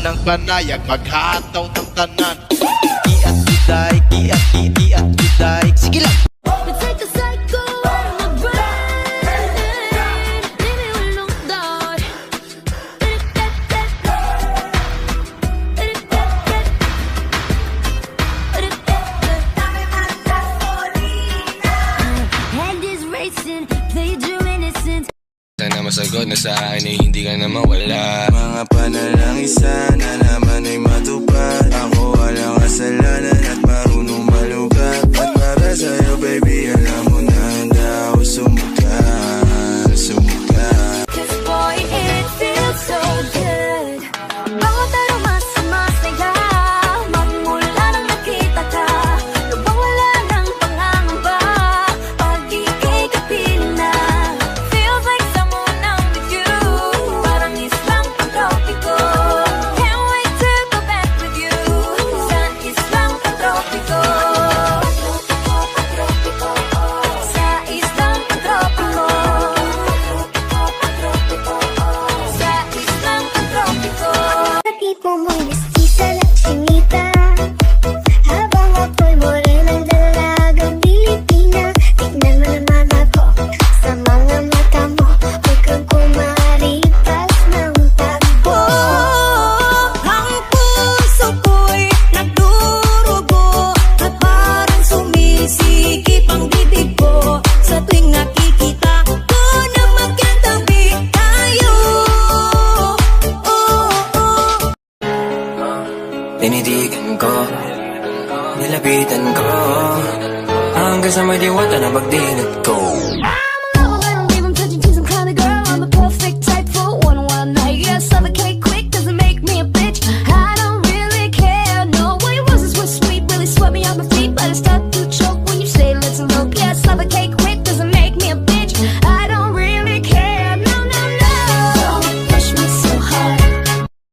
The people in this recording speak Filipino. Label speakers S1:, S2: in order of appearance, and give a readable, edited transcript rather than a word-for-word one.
S1: ng panayag, maghataw ng tanan. Kiat kiday, kiat kiday. Sige lang.
S2: Let's take a cycle out of my brain. Leave me alone, dog. Head is racing, played your innocence.
S3: Sana masagot na sa akin ay hindi ka na mawala. Mga panalangin sana naman ay matupad. Ako walang kasalanan at marunong malugat. At para sa'yo baby alam mo na handa ako sumukat.
S2: Cause boy it feels so good. Bawat aroma sumasaya. Magmula nang nakita ka, nawawala ng pangangamba. Pag ika'y kapiling na, feels like someone I'm with you. Parang islang pantropiko. Can't wait to go back with you. Sa islang pantropiko. Sa islang pantropiko. Sa islang pantropiko.
S4: Tipo mo'y mestiza at sinita, habang ako'y morenang dalagang Pilipina. Tignan mo naman ako sa mga mata mo, huwag kang kumaripas ng takbo.
S2: Ang puso ko'y nagdurugo at parang sumisikip ang bibig ko sa tuwing nakikita ko na magkatabi tayo.
S3: Tinitigan ko, nilapitan ko, hanggang sa may diwata na pagdilat ko.